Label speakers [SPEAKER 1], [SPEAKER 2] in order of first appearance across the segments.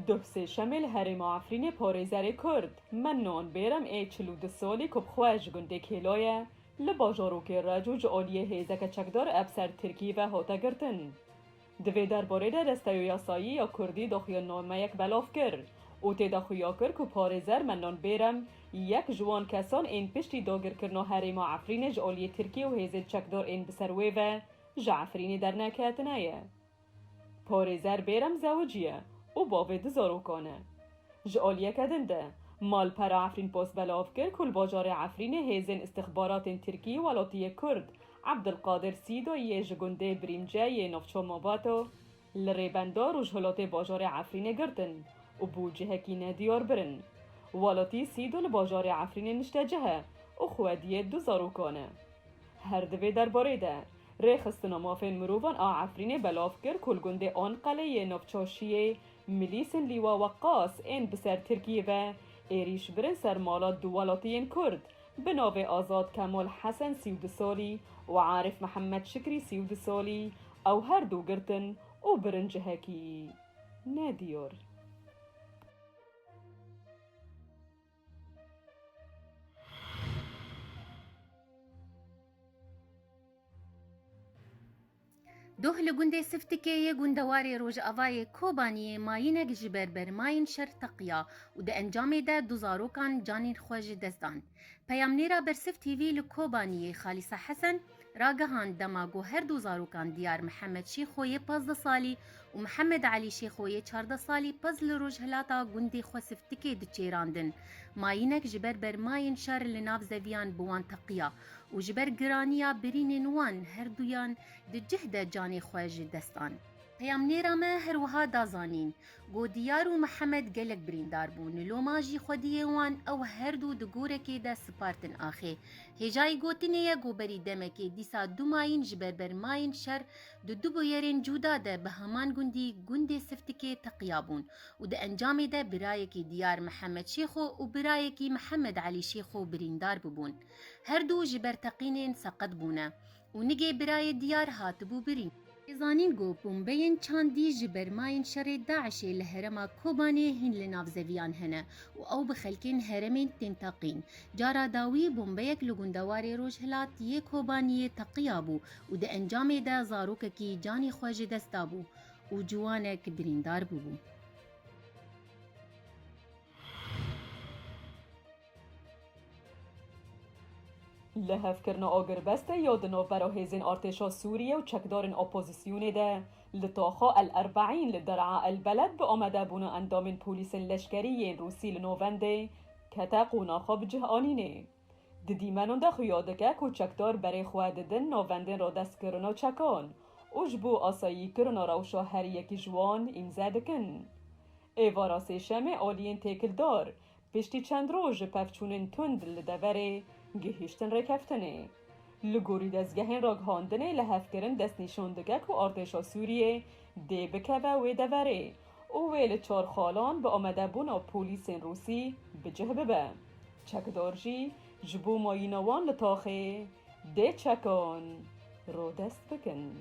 [SPEAKER 1] دوسه شمل هرم عفرین پارێزەرê Kurd mennon bêrem ê 42 salî ku bi xwe ji gundê Kêloye li bajarokê Recû ji aliyê hêzeke çekdar Efser Tirkî ve hate girtin. Di vê derbarê de Desteya Yasayî ya Kurdî daxuyanameyek belav kir û têde xuya kir ku parêzer mennon bêrem yek ji wan kesan ên piştî dagirkirina herêma Efrînê ji aliyê Tirkî û hêzên çekdar ên bi ser wê ve ji Efrînê derneketine ye. Parêzer bêrem zewicî ye û bavê di zarokan e. Ji aliyeke din de malpera Efrîn post belav kir ku li bajarê Efrînê hêzên istixbaratên Tirkî welatiyê Kurd Ebdulqadir Sîdoyê ji gundê Birîmceyê navçama Bato li rêbendar û ji hilatê bajarê Efrînê girtin û bû cihekî nediyar birin. Welatî Sîdo li bajarê Efrînê niştecih e û xwediyê du zarokan e. Her di vê derbarê de rêxistina mafên mirovan a Efrînê belav kir ku li gundê Anqeleyê navçaşiyê milîsên Lîwa Weqqas ên bi ser Tirkiyê ve êrîş birin ser mala du welatiyên Kurd bi navê Azad Kemal Hesen 32 salî û Arif Mihemed Şikrî 32 salî ew her du girtin û birin cihekî nediyar.
[SPEAKER 2] دوه لگونده سفتکه یه گوندواری روژ آوای کوبانیه ماینک جبر بر ماین شر تقیا و ده انجام ده دوزاروکان جانین خوش دستان. پیامنیرا بر سفت تیوی لکوبانیه خالصه حسن راگهان دماغو هر دوزاروکان دیار محمد شیخوی 15 سالی و محمد علی شیخوی 14 سالی پز لروژ هلاتا گوندی خو سفتکه ده چیراندن. ماینک جبر بر ماین شر لناف زویان بوان تقیا و جبر گرانیا برین نوان هر دویان ده جهده جانی خواج دستان. پیامنیرا ما هر وها دازانین گو دیار و محمد گلک بریندار بون لوماجی خودی وان او هر دو دگوره که ده سپارتن آخه هجای گوتنیه گو بری دمکه دیسا دو ماین جبر بر ماین شر دو بویرین جودا ده به همان گندی سفتکه تقیابون و ده انجام ده برای که دیار محمد شیخو و برای که محمد علی شیخو بریندار ببون هر دو جبر تقینین سقط بونه و نگه برای دیار هاتبو برین زانین گو بومبین چاندی جبر ماین شر داعشی لهرما کوبانی هین لناف زویان هنه و او بخلکین هرمین تنتقین جارا داوی بومبیک لگوندواری روش هلات یه کوبانی تقیابو و ده انجام ده زاروک کی جانی خواج دستابو و جوانک بریندار ببو.
[SPEAKER 1] لهفکرنا آگربسته یا دنافبرا هیزین ارتشا سوریه و چکدارن اپوزیسیونه ده لطاخا الاربعین لدرعا البلد به آمده بونه اندامین پولیس لشکریین روسی لنوونده کتاق و ناخاب جه آنینه. دیمنون ده خیادکه که چکدار برای خواددن نووندن را دست کرنا چکان و جبو آسایی کرنا روشا هر یکی جوان امزه دکن. ایوارا سیشم آلین تیکل دار پشتی چند روز پفچونن تند لدوره گهیشتن رکفتنه. لگوری دزگهین راگهاندنه لحفکرن دست نشوندگه که ارتشا سوریه دی بکه و دوره او ویل چار خالان به آمده بونا پولیس روسی بجه ببه. چکدارجی جبو ماینوان لطاخه دی چکان رو دست بکن.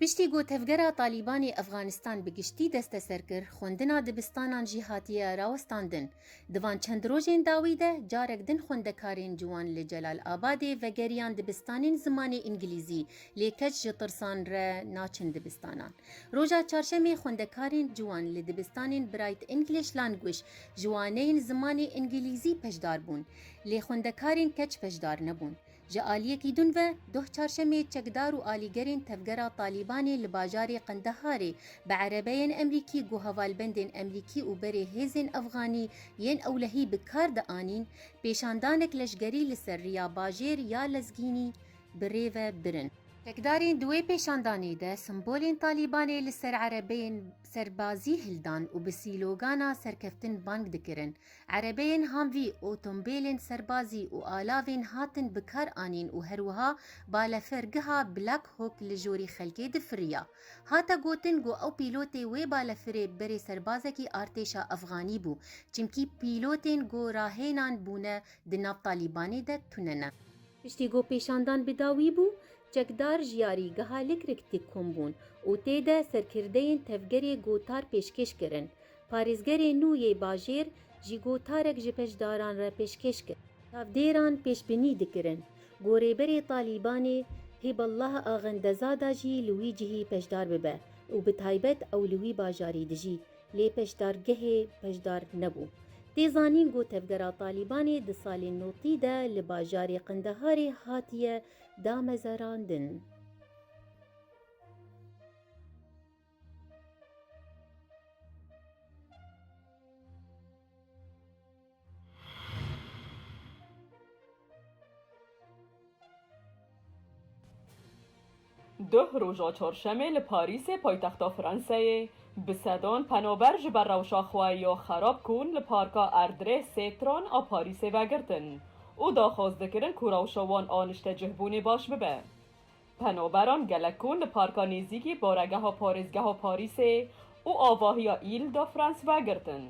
[SPEAKER 2] پشتی گو تفگرا طالبانی افغانستان بگشتی دست سر کر خوندنا دبستانان جهاتیه راوستاندن دوان چند روزین داویده جارک دن خوندکارین جوان لجلال آباده و گریان دبستانین زمان انگلیزی لیکج جترسان را ناچن دبستانان روژا چارشمی خوندکارین جوان لدبستانین برایت انگلیش لانگوش جوانین زمان انگلیزی پشدار بون لی خوندکارین کچ پشدار نبون جالیه کی دون و دو چارشمی چکدار و آلیگرین تفگرا طالبانی لباجاری قندهاری بعربین امریکی گو هوالبندین امریکی و بری هیزین افغانی ین اولهی بکار ده آنین پیشاندانک لشگری لسر ریا باجیر یا لزگینی بری و برن. تکدارین دوی پیشاندانی ده سمبولین طالیبانی لسر عربین سربازی هلدان و بسیلوگانا سرکفتن بانگ دکرن. عربین هموی اوتومبیلین سربازی و آلاوین هاتن بکار آنین و هروها بالفرگها بلاک هوک لجوری خلکی دفریا. هاتا گوتن گو او پیلوتی وی بالفری بری سربازکی ارتشا افغانی بو. چمکی پیلوتین گو راهینان بونه دناب طالیبانی ده توننه. پشتی گو پیشاندان بداوی بو چکدار جیاری گها لکرک تکم بون و تیده سرکردین تفگری گوتار پیشکش کرن. پارێزگەرê nû yê bajêr jî gotarek ji peşdaran re pêşkêş kir. Çavdêran pêşbînî dikirin. Gorêberê Talîbanê Hêballah Axendezada jî li wî cihê peşdar bibe û bi taybet ew li wî bajarî dijî, lê peşdargehê peşdar nebû. Tê zanîn got tevgera Talîbanê di salên notî de li bajarê Qendeharê hatiye damezerandin.
[SPEAKER 1] ده روژا چهارشنبه لپاریس پایتخت فرانسه به صدان پنابر جبر روشا خواهی خراب کن لپارکا اردره سیتران آ پاریس وگرتن او دا خواسته کرن که روشاوان آنشته جهبونی باش ببه. پنابران گلک کن لپارکا نیزیکی بارگه ها پارزگه ها پاریس او آواهی یا ایل دا فرانس وگرتن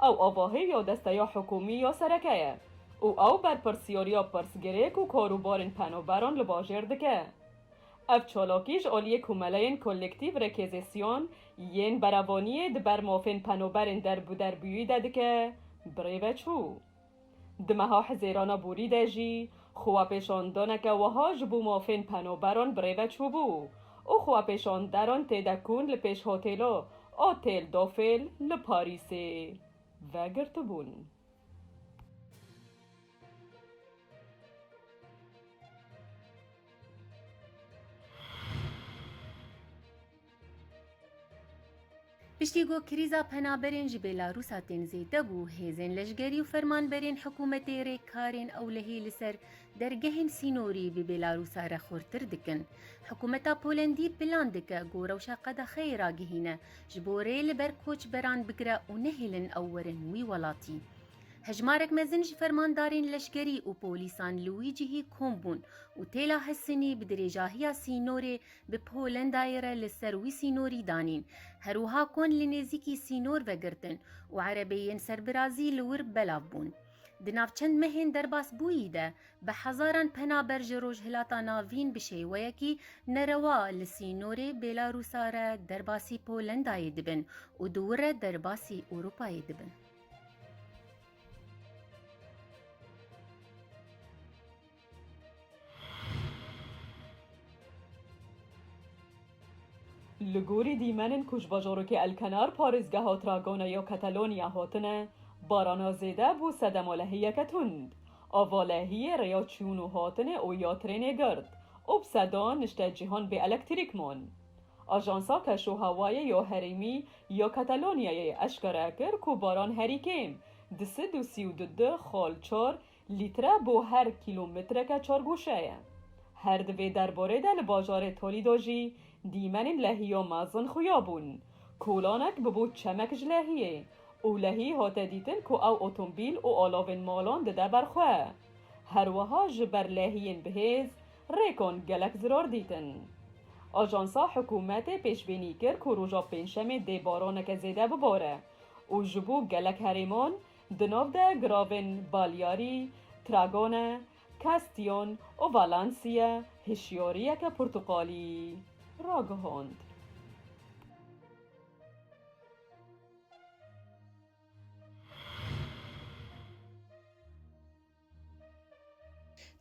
[SPEAKER 1] او آواهی یا دسته یا حکومی یا سرکه او بر پرسیاریا پرسگریک و کاروبارن پنابران لباجر دکه. اف چالاکیش آلیه کمالین کلکتیو رکیزیسیون ین براوانی دبر مافین پنوبرین در بودربیوی داده که بریوه چو. دمها حزیرانا بوری دجی خواه پیشاندانه که وها جبو مافین پنوبران بریوه چو بو او خواه پیشانداران تیدکون لپیش هوتیلو آتیل دافل لپاریسی و گرتبون.
[SPEAKER 2] پشتی گو کریزا پنابرین جی بیلاروسا تنزیده بو هیزن لشگری و فرمانبرین حکومتی ری کارین اولهی لسر درگهین سینوری بی بیلاروسا را خورتر دکن. حکومتا پولندی پلان دکه گو روشا قدا خیرا گهینه جبوری لبر کوچ بران بگره و نهیلن اورن وی ولاتی. هجمارک مزنج فرماندارین لشکری و پولیسان لویجی کومبون و تیلا حسنی بدرجاهیا سینوری به پولند دایره لسروی سینوری دانین هروها کن لنزیکی سینور وگرتن و عربیین سربرازی لور بلاو بون. دناف چند مهین درباس بویده به هزاران پنابر جروج هلاتا ناوین بشه و یکی نروا لسینوری بیلاروسا را درباسی پولندای دبن و دوره درباسی اروپای دبن.
[SPEAKER 1] لگوری دیمنن کش باجاروک الکنار پارزگه ها تراگونه یا کتالونیا هاتنه بارانا زیده بو سدمالهیه کتوند آوالهیه ریا چونو هاتنه او یا ترینه گرد او بسدان نشته جهان به الکتریک مون. آجانسا کشو هوای یا هریمی یا کتالونیای اشکره کر که باران هریکیم 232 خالچار لیتره بو هر کیلومتر که چار گوشه. هر دوی درباره دل باجار تولیدوژی دیمنین لحیا مازن خویابون کولانک ببو چمک جلحیه او لحی هاته دیتن که او اتومبیل و آلاوین مالان ده برخواه هر وها جبر لحیین بهیز ریکن گلک زرار دیتن. آجانسا حکومت پیشبینی کر که روژا پنجشنبه ده بارانک زیده بباره و جبو گلک هریمان دناو ده گراوین بالیاری تراگونه کاستیون و والانسیا هشیاریه که پرتقالی راگهاند.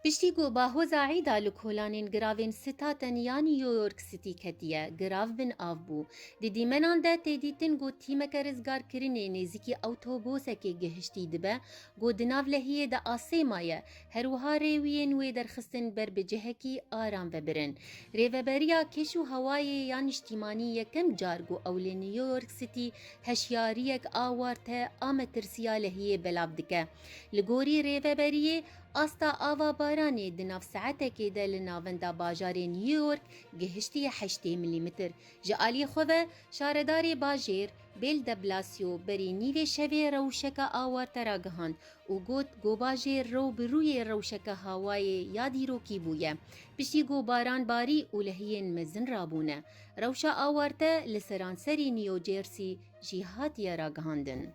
[SPEAKER 2] پشتی گو باهوزا عیدا لکولانین گراوین ستاتن یا نیویورک سیتی کتیه گراو بن آف بو. دیدی منان ده تیدیتن گو تیمک رزگار کرنه نیزیکی اوتوبوسه که گهشتی دبه گو دناو لحیه ده آسه مایه هروها ریوین وی درخستن بر بجهکی آرام وبرن. ریوبریا کشو هوای یا نشتیمانی یکم جار گو اول نیویورک سیتی هشیاریک آوارته آمترسیا لحیه بلاب دکه. لگوری ریوبریه آستا آوا بارانی دناف ساعته که ده لناوندا باجار نیویورک گهشتی 8 میلیمتر جالی خواه شارداری باجیر بیل دبلاسیو بری نیوی شوی روشک آوار تراگهاند و گوت گو باجیر رو بروی روشک هوای یادی رو کی بویه پشتی گو باران باری و لحین مزن رابونه روشا آوارته لسرانسری نیو جرسی جیهاتی راگهاندن.